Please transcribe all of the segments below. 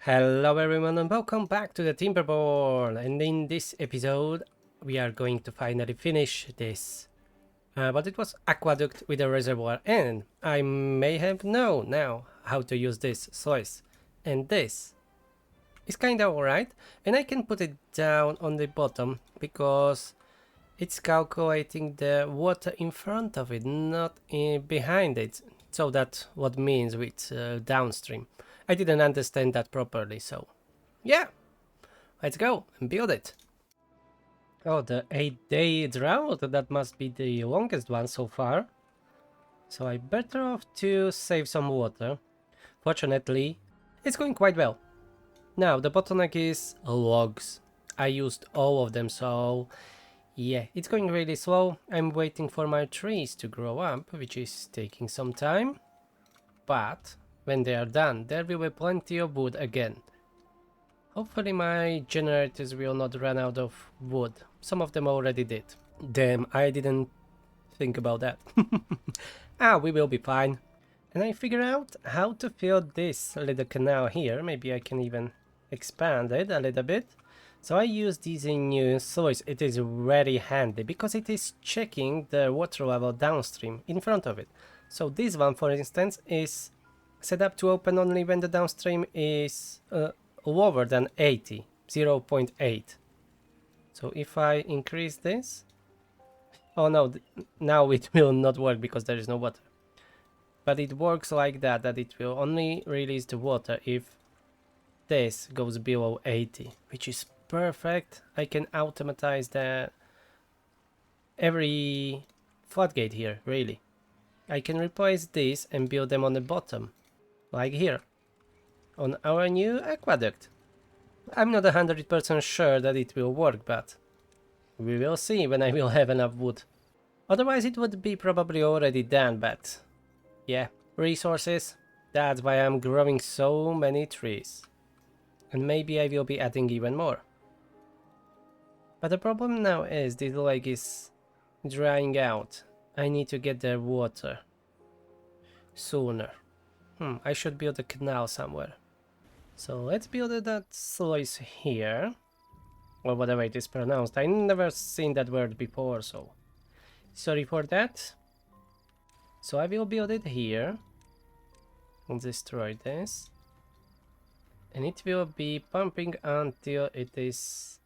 Hello everyone and welcome back to the Timberborn, and in this episode we are going to finally finish this. But it was aqueduct with a reservoir, and I may have known now how to use this slice. And this is kinda alright, and I can put it down on the bottom because it's calculating the water in front of it, not behind it. So that's what means with downstream. I didn't understand that properly, so yeah, let's go and build it. Oh, the 8-day drought, that must be the longest one so far. So I better off to save some water. Fortunately, it's going quite well. Now, the bottleneck is logs. I used all of them, so yeah, it's going really slow. I'm waiting for my trees to grow up, which is taking some time. But when they are done, there will be plenty of wood again. Hopefully my generators will not run out of wood. Some of them already did. Damn, I didn't think about that. We will be fine. And I figure out how to fill this little canal here. Maybe I can even expand it a little bit. So I use these new sluice. It is very handy because it is checking the water level downstream in front of it. So this one, for instance, is set up to open only when the downstream is lower than 80, 0.8. So if I increase this, oh no, now it will not work because there is no water. But it works like that it will only release the water if this goes below 80, which is perfect. I can automatize every floodgate here, really. I can replace this and build them on the bottom, like here, on our new aqueduct. I'm not 100% sure that it will work, but we will see when I will have enough wood. Otherwise it would be probably already done, but yeah, resources, that's why I'm growing so many trees. And maybe I will be adding even more. But the problem now is this lake is drying out. I need to get their water sooner. I should build a canal somewhere. So let's build that sluice here, or whatever it is pronounced. I never seen that word before, so sorry for that. So I will build it here and destroy this, and it will be pumping until it is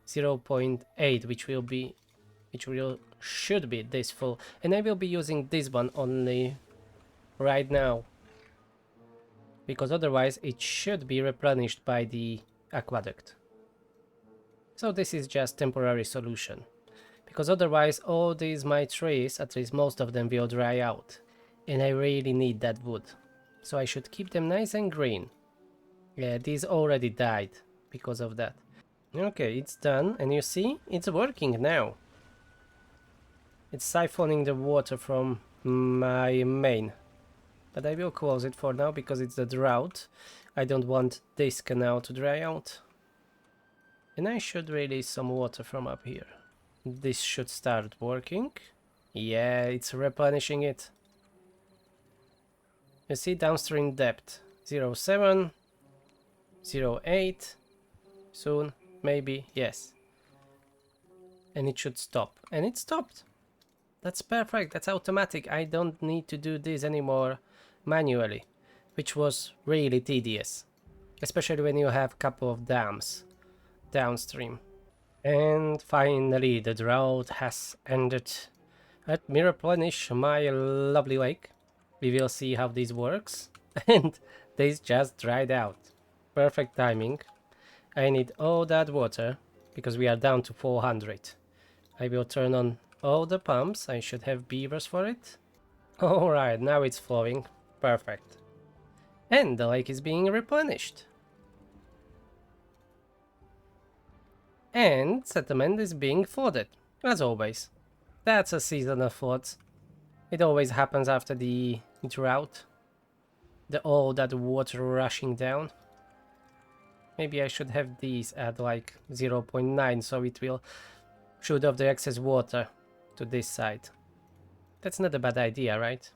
0.8, which should be this full, and I will be using this one only right now, because otherwise it should be replenished by the aqueduct. So this is just temporary solution, because otherwise all these my trees, at least most of them, will dry out, and I really need that wood. So I should keep them nice and green. Yeah, these already died because of that. Okay, it's done, and you see, it's working now. It's siphoning the water from my main. But I will close it for now because it's the drought. I don't want this canal to dry out. And I should release some water from up here. This should start working. Yeah, it's replenishing it. You see, downstream depth 0.7, 0.8, soon, maybe, yes. And it should stop. And it stopped. That's perfect, that's automatic. I don't need to do this anymore manually, which was really tedious, especially when you have a couple of dams downstream. And finally the drought has ended. Let me replenish my lovely lake. We will see how this works. And this just dried out. Perfect timing. I need all that water because we are down to 400. I will turn on all the pumps. I should have beavers for it. Alright, now it's flowing. Perfect. And the lake is being replenished. And settlement is being flooded, as always. That's a season of floods. It always happens after the drought. All that water rushing down. Maybe I should have these at like 0.9 so it will shoot off the excess water to this side. That's not a bad idea, right?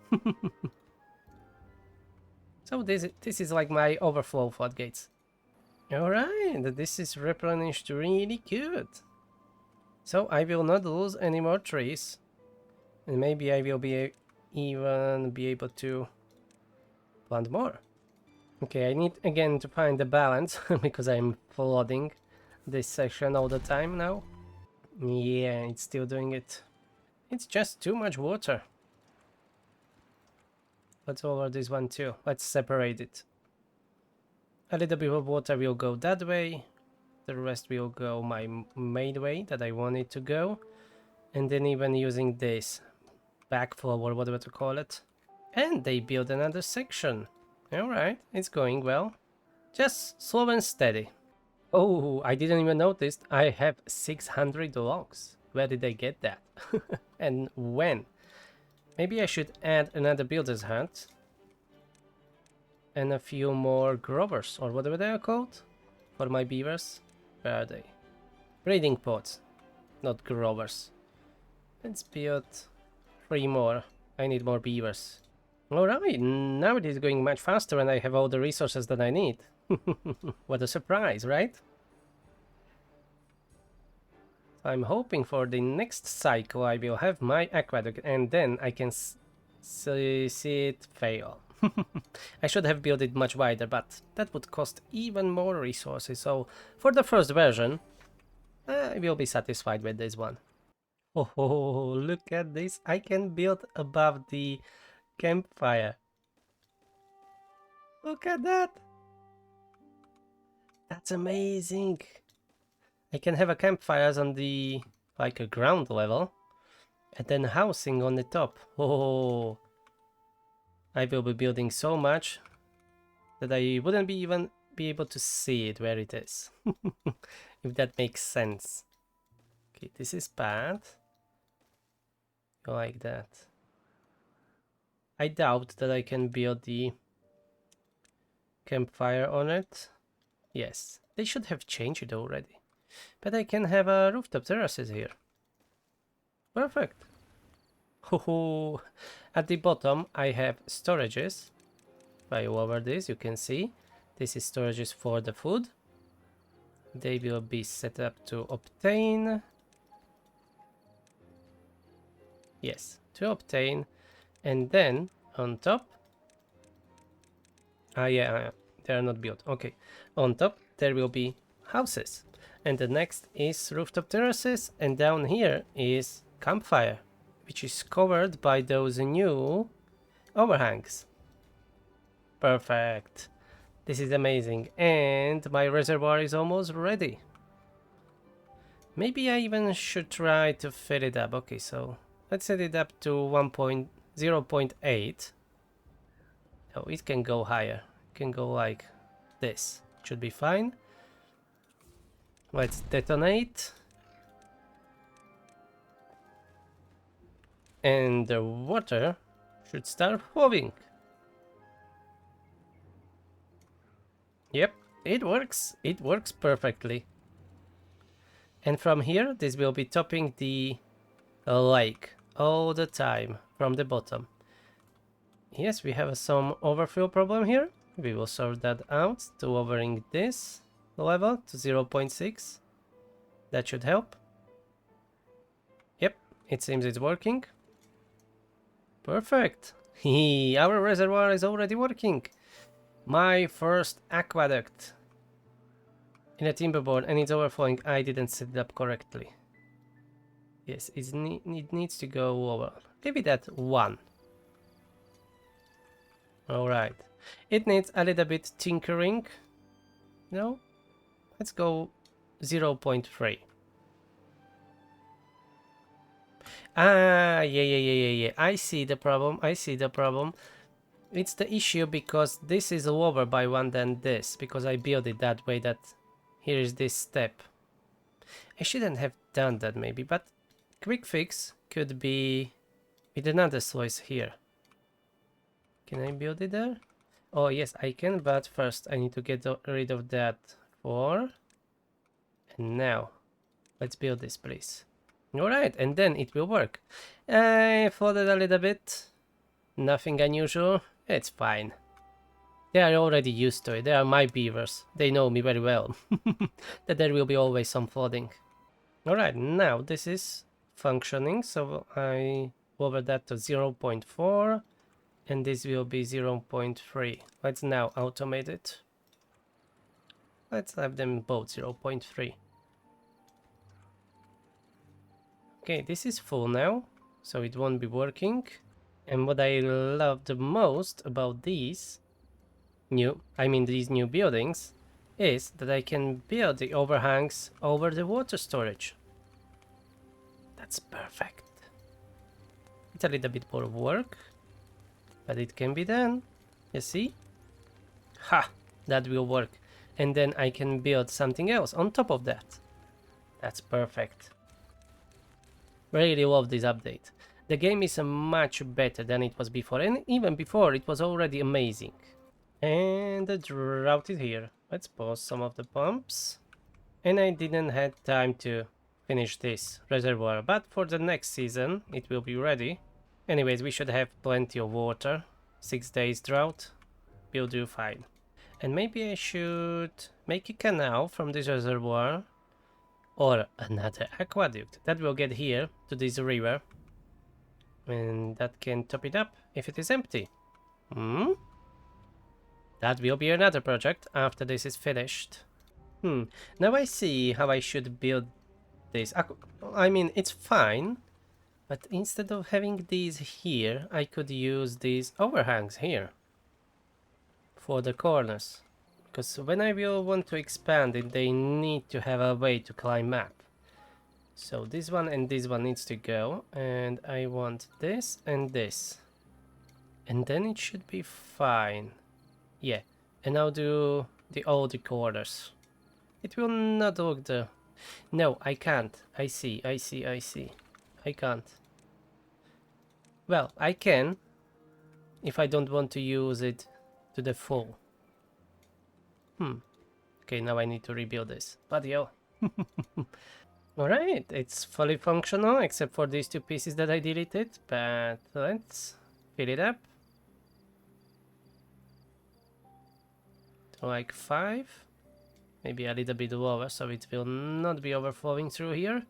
So this is like my overflow floodgates. Alright, this is replenished really good. So I will not lose any more trees. And maybe I will even be able to plant more. Okay, I need again to find the balance because I'm flooding this section all the time now. Yeah, it's still doing it. It's just too much water. Let's over this one too. Let's separate it. A little bit of water will go that way. The rest will go my main way that I want it to go. And then even using this backflow or whatever to call it. And they build another section. Alright, it's going well. Just slow and steady. Oh, I didn't even notice I have 600 logs. Where did they get that? And when? Maybe I should add another builder's hut. And a few more grovers, or whatever they are called. For my beavers. Where are they? Breeding pods, not grovers. Let's build 3 more. I need more beavers. Alright, now it is going much faster and I have all the resources that I need. What a surprise, right? I'm hoping for the next cycle I will have my aqueduct and then I can see it fail. I should have built it much wider, but that would cost even more resources, so for the first version, I will be satisfied with this one. Oh, look at this! I can build above the campfire. Look at that! That's amazing! I can have a campfires on the, like a ground level, and then housing on the top. Oh, I will be building so much that I wouldn't even be able to see it where it is. If that makes sense. Okay, this is bad. Like that. I doubt that I can build the campfire on it. Yes, they should have changed it already. But I can have a rooftop terraces here. Perfect. Oh, at the bottom I have storages. If I lower this, you can see this is storages for the food. They will be set up to obtain. Yes, to obtain. And then on top. Yeah, they are not built. Okay, on top there will be houses. And the next is rooftop terraces. And down here is campfire, which is covered by those new overhangs. Perfect. This is amazing. And my reservoir is almost ready. Maybe I even should try to fill it up. Okay, so let's set it up to 1.0.8. Oh, it can go higher. It can go like this. It should be fine. Let's detonate. And the water should start flowing. Yep, it works. It works perfectly. And from here, this will be topping the lake all the time from the bottom. Yes, we have some overfill problem here. We will sort that out to lowering this level to 0.6. That should help. Yep, it seems it's working. Perfect. Our reservoir is already working. My first aqueduct in a Timberborn, and it's overflowing. I didn't set it up correctly. Yes, it needs to go over. Give it at 1. Alright. It needs a little bit tinkering. No? Let's go 0.3. Yeah. I see the problem. It's the issue because this is lower by 1 than this, because I built it that way that here is this step. I shouldn't have done that maybe, but quick fix could be with another slice here. Can I build it there? Oh yes, I can, but first I need to get rid of that 4. And now, let's build this, please. Alright, and then it will work. I flooded a little bit. Nothing unusual. It's fine. They are already used to it. They are my beavers. They know me very well. That there will be always some flooding. Alright, now this is functioning, so I lower that to 0.4 and this will be 0.3. Let's now automate it. Let's have them both 0.3. Okay, this is full now, so it won't be working. And what I love the most about these new buildings is that I can build the overhangs over the water storage. That's perfect. It's a little bit more work, but it can be done. You see? Ha! That will work. And then I can build something else on top of that. That's perfect. Really love this update. The game is much better than it was before, and even before it was already amazing. And the drought is here. Let's pause some of the pumps. And I didn't have time to finish this reservoir, but for the next season it will be ready. Anyways, we should have plenty of water. 6 days drought will do fine. And maybe I should make a canal from this reservoir or another aqueduct that will get here to this river, and that can top it up if it is empty. That will be another project after this is finished. Now I see how I should build this. I mean, it's fine, but instead of having these here, I could use these overhangs here for the corners. Because when I will want to expand it, they need to have a way to climb up. So this one and this one needs to go, and I want this and this. And then it should be fine. Yeah, and I'll do all the corners. It will not look the... No, I can't. I see. I can't. Well, I can, if I don't want to use it to the full. Okay, now I need to rebuild this. Bloody hell. Alright, it's fully functional, except for these two pieces that I deleted, but let's fill it up. To like 5. Maybe a little bit lower, so it will not be overflowing through here.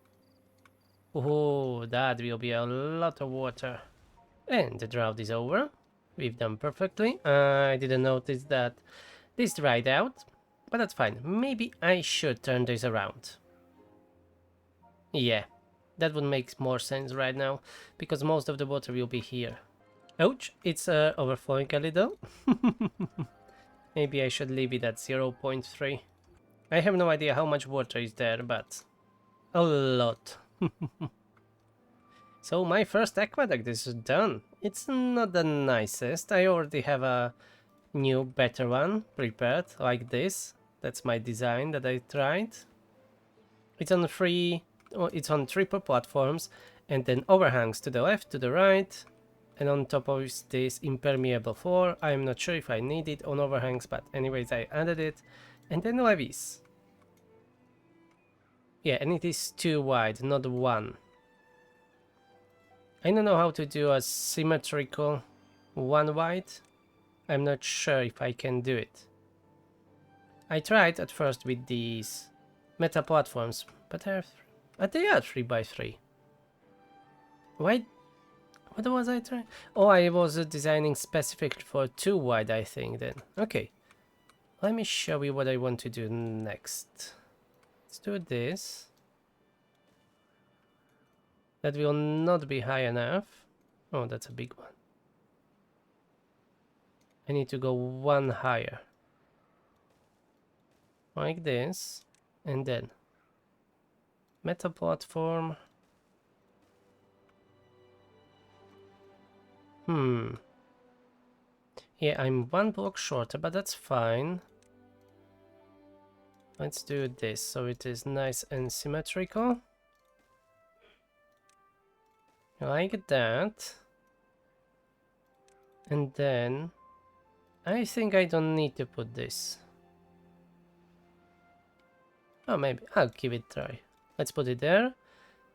Oh, that will be a lot of water. And the drought is over. We've done perfectly. I didn't notice that this dried out, but that's fine. Maybe I should turn this around. Yeah, that would make more sense right now, because most of the water will be here. Ouch, it's overflowing a little. Maybe I should leave it at 0.3. I have no idea how much water is there, but a lot. So my first aqueduct is done. It's not the nicest. I already have a new, better one prepared, like this. That's my design that I tried. It's on triple platforms, and then overhangs to the left, to the right, and on top of this impermeable floor. I'm not sure if I need it on overhangs, but anyways I added it. And then levees. Yeah, and it is 2 wide, not 1. I don't know how to do a symmetrical 1 wide. I'm not sure if I can do it. I tried at first with these metal platforms, but they are 3 by 3. Why? What was I trying? Oh, I was designing specific for 2 wide, I think then. Okay. Let me show you what I want to do next. Let's do this. That will not be high enough. Oh, that's a big one. I need to go 1 higher. Like this. And then metal platform. Yeah, I'm 1 block shorter, but that's fine. Let's do this so it is nice and symmetrical. Like that. And then I think I don't need to put this. Oh, maybe I'll give it a try. Let's put it there.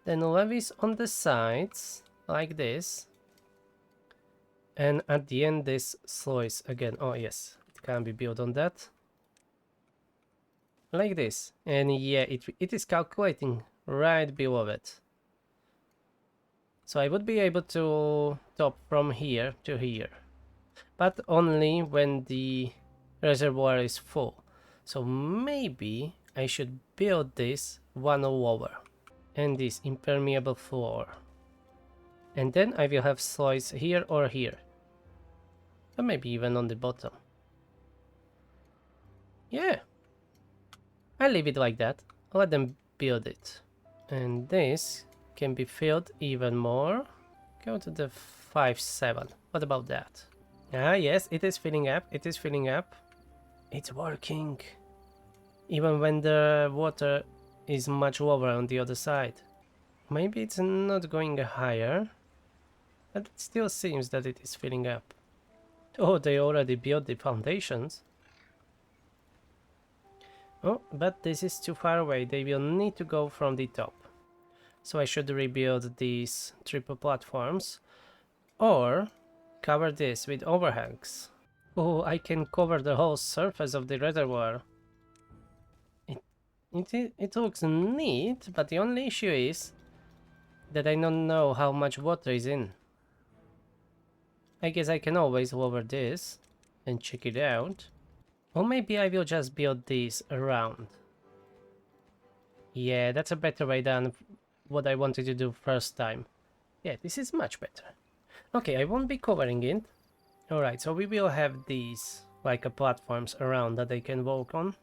Then levees on the sides, like this. And at the end, this sluice again. Oh, yes, it can be built on that. Like this. And yeah, it is calculating right below it. So I would be able to top from here to here. But only when the reservoir is full. So maybe I should build this one lower. And this impermeable floor. And then I will have slides here or here. Or maybe even on the bottom. Yeah. I leave it like that. I'll let them build it. And this can be filled even more. Go to the 5-7. What about that? Ah, yes, it is filling up. It is filling up. It's working. Even when the water is much lower on the other side. Maybe it's not going higher. But it still seems that it is filling up. Oh, they already built the foundations. Oh, but this is too far away. They will need to go from the top. So I should rebuild these triple platforms. Or cover this with overhangs. Oh, I can cover the whole surface of the reservoir. It looks neat, but the only issue is that I don't know how much water is in. I guess I can always lower this and check it out. Or maybe I will just build these around. Yeah, that's a better way than what I wanted to do first time. Yeah, this is much better. Okay, I won't be covering it. Alright, so we will have these like platforms around that they can walk on.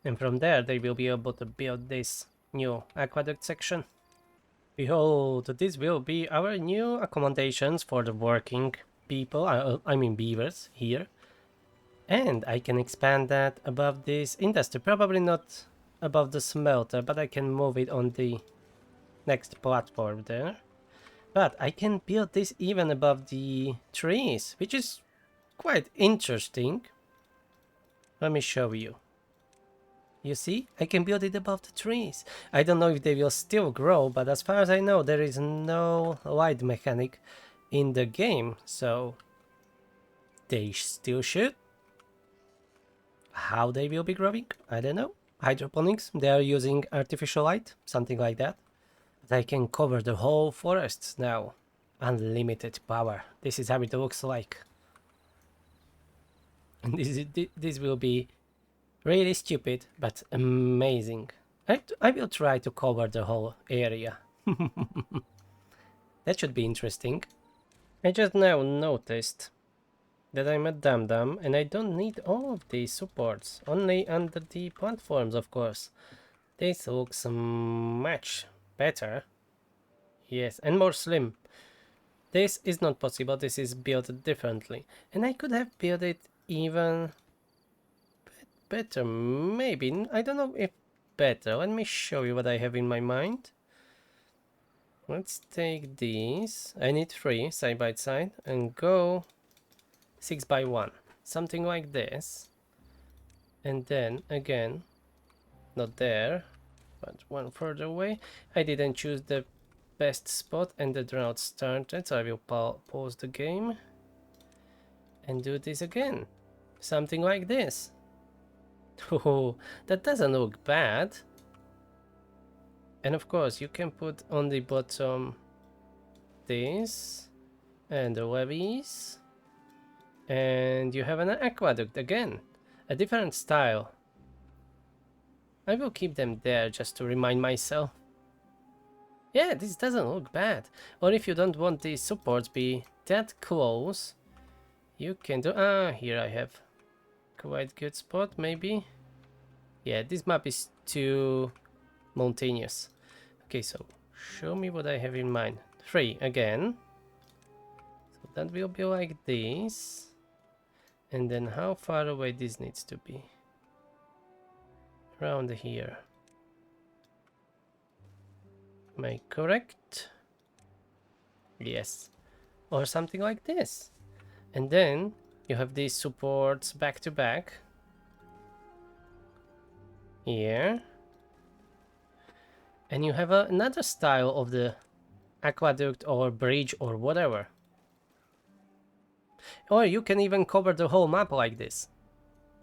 And from there they will be able to build this new aqueduct section. Behold, this will be our new accommodations for the working people, I mean beavers, here. And I can expand that above this industry, probably not above the smelter, but I can move it on the next platform there. But I can build this even above the trees, which is quite interesting. Let me show you. You see, I can build it above the trees. I don't know if they will still grow, but as far as I know, there is no light mechanic in the game, so they still should. How they will be growing, I don't know. Hydroponics, they are using artificial light, something like that. They can cover the whole forests now. Unlimited power. This is how it looks like. And this will be really stupid, but amazing. I will try to cover the whole area. That should be interesting. I just now noticed that I'm a dum-dum and I don't need all of these supports, only under the platforms, of course. This looks much better. Yes, and more slim. This is not possible, this is built differently. And I could have built it even better, maybe. I don't know if better. Let me show you what I have in my mind. Let's take these. I need 3 side by side and go 6 by 1. Something like this. And then again, not there, but one further away. I didn't choose the best spot and the drought started, so I will pause the game and do this again. Something like this. Oh, that doesn't look bad. And of course you can put on the bottom this and the levees, and you have an aqueduct again, a different style. I will keep them there just to remind myself. Yeah, this doesn't look bad. Or if you don't want these supports be that close, you can do... here I have quite good spot, maybe. Yeah, this map is too mountainous. Okay, so show me what I have in mind. 3 again. So that will be like this. And then how far away this needs to be? Around here. Am I correct? Yes. Or something like this. And then you have these supports back to back. Here. And you have another style of the aqueduct or bridge or whatever. Or you can even cover the whole map like this.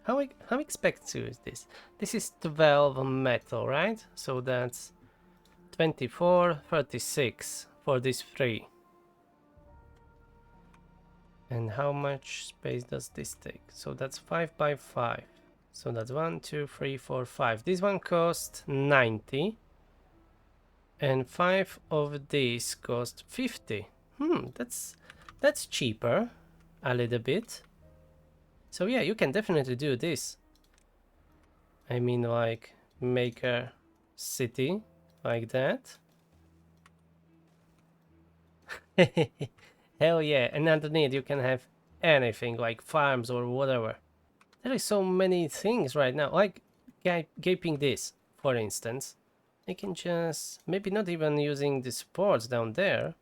How expensive is this? This is 12 metal, right? So that's 24, 36 for this 3. And how much space does this take? So that's 5 by 5. So that's 1, 2, 3, 4, 5. This one cost 90. And 5 of these cost 50. That's cheaper. A little bit. So yeah, you can definitely do this. I mean, like, make a city like that. Hell yeah, and underneath you can have anything like farms or whatever. There is so many things right now, like gaping this, for instance. I can just, maybe not even using the supports down there.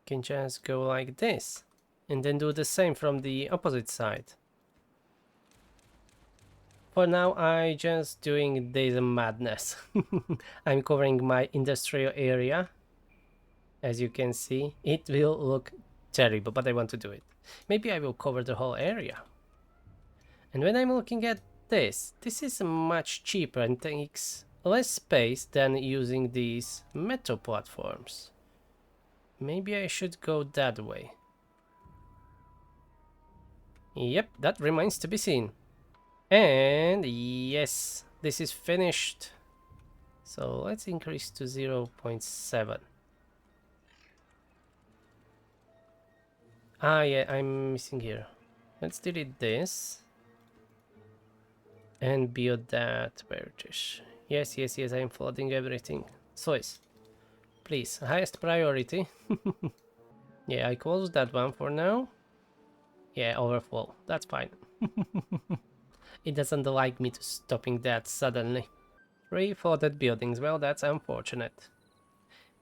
Can just go like this, and then do the same from the opposite side. For now, I just doing this madness. I'm covering my industrial area. As you can see, it will look terrible, but I want to do it. Maybe I will cover the whole area. And when I'm looking at this is much cheaper and takes less space than using these metal platforms. Maybe I should go that way. Yep, that remains to be seen. And yes, this is finished. So let's increase to 0.7. Ah, yeah, I'm missing here. Let's delete this. And build that where it is. Yes, yes, yes, I'm flooding everything. Sois, please, highest priority. Yeah, I closed that one for now. Yeah, overflow, that's fine. It doesn't like me to stopping that suddenly. 3 flooded buildings, well, that's unfortunate.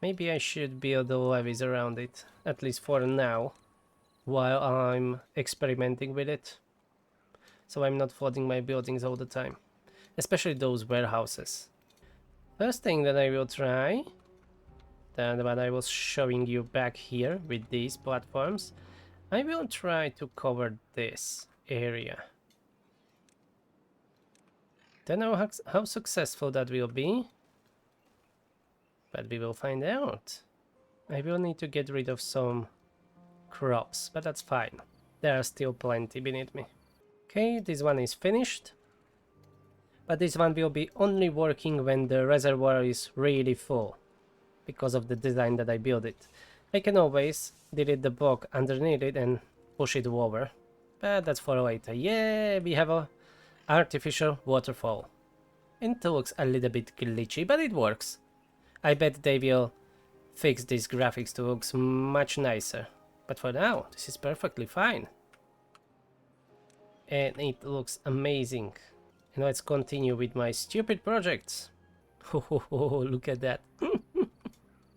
Maybe I should build the levees around it, at least for now, while I'm experimenting with it. So I'm not flooding my buildings all the time, especially those warehouses. First thing that I will try, than what I was showing you back here with these platforms, I will try to cover this area. Don't know how successful that will be, but we will find out. I will need to get rid of some crops, but that's fine. There are still plenty beneath me. Okay, this one is finished. But this one will be only working when the reservoir is really full, because of the design that I built it. I can always delete the block underneath it and push it over, but that's for later. Yeah, we have a artificial waterfall. It looks a little bit glitchy, but it works. I bet they will fix these graphics to look much nicer. But for now, this is perfectly fine. And it looks amazing. And let's continue with my stupid projects. Oh, look at that.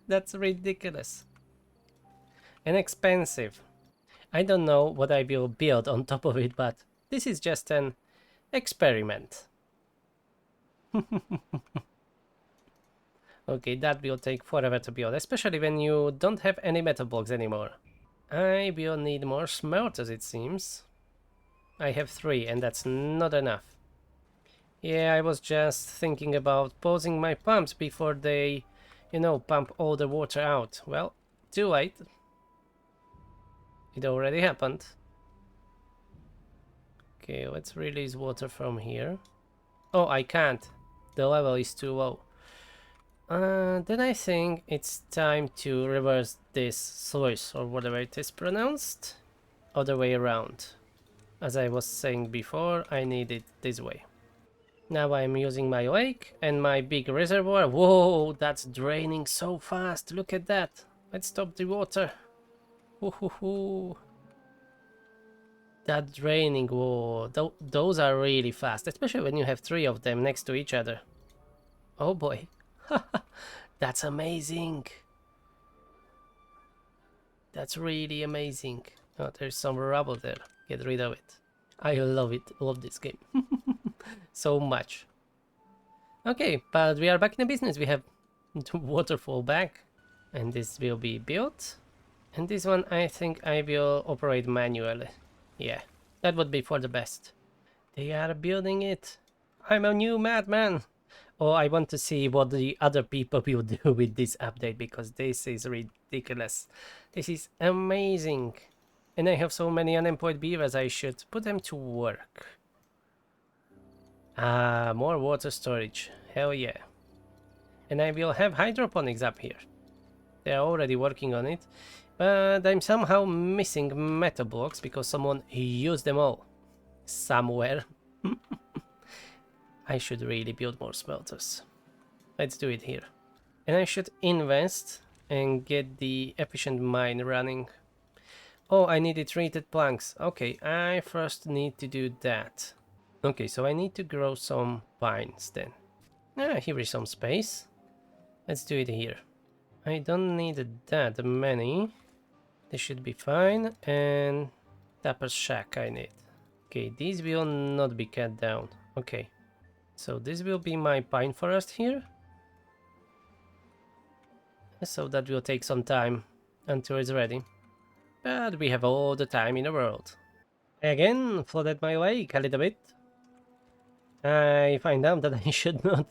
That's ridiculous. And expensive. I don't know what I will build on top of it, but this is just an experiment. Okay, that will take forever to build, especially when you don't have any metal blocks anymore. I will need more smelters, it seems. I have 3 and that's not enough. Yeah, I was just thinking about pausing my pumps before they, pump all the water out. Well, too late. It already happened. Okay, let's release water from here. Oh, I can't. The level is too low. Then I think it's time to reverse this sluice, or whatever it is pronounced. Other way around. As I was saying before, I need it this way. Now I'm using my lake and my big reservoir. Whoa, that's draining so fast. Look at that. Let's stop the water. Woohoo. That draining, whoa, those are really fast, especially when you have 3 of them next to each other. Oh boy. That's amazing. That's really amazing. Oh, there's some rubble there. Get rid of it. I love it. Love this game. So much. Okay, but we are back in the business. We have the waterfall back. And this will be built. And this one I think I will operate manually. Yeah, that would be for the best. They are building it. I'm a new madman. Oh, I want to see what the other people will do with this update because this is ridiculous. This is amazing. And I have so many unemployed beavers, I should put them to work. Ah, more water storage. Hell yeah. And I will have hydroponics up here. They are already working on it. But I'm somehow missing metal blocks because someone used them all. Somewhere. I should really build more smelters. Let's do it here. And I should invest and get the efficient mine running. Oh, I needed treated planks. Okay, I first need to do that. Okay, so I need to grow some pines then. Ah, here is some space. Let's do it here. I don't need that many. This should be fine. And Dapper Shack I need. Okay, these will not be cut down. Okay, so this will be my pine forest here. So that will take some time until it's ready. But we have all the time in the world. Again, flooded my lake a little bit. I find out that I should not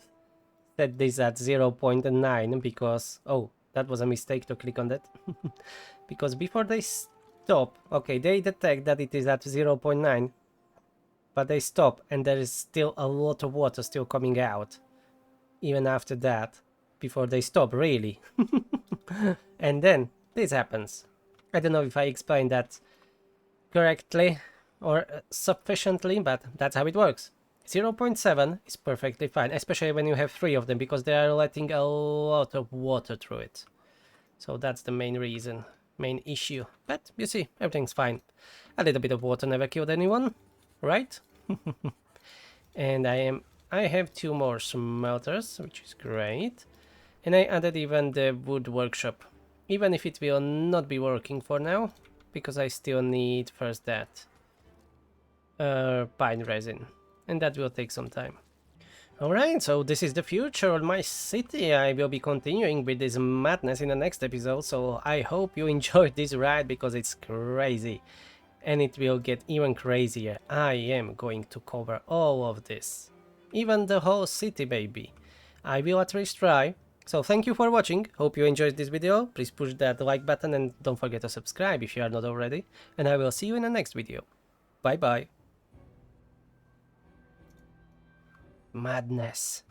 set this at 0.9 because... Oh, that was a mistake to click on that. Because before they stop... Okay, they detect that it is at 0.9. But they stop and there is still a lot of water still coming out. Even after that. Before they stop, really. And then this happens. I don't know if I explained that correctly or sufficiently, but that's how it works. 0.7 is perfectly fine, especially when you have 3 of them, because they are letting a lot of water through it. So that's the main reason, main issue. But you see, everything's fine. A little bit of water never killed anyone, right? And I have 2 more smelters, which is great. And I added even the wood workshop, even if it will not be working for now, because I still need first that pine resin, and that will take some time. Alright, so this is the future of my city. I will be continuing with this madness in the next episode, so I hope you enjoyed this ride because it's crazy. And it will get even crazier. I am going to cover all of this. Even the whole city, baby. I will at least try. So thank you for watching, hope you enjoyed this video, please push that like button and don't forget to subscribe if you are not already, and I will see you in the next video. Bye bye. Madness.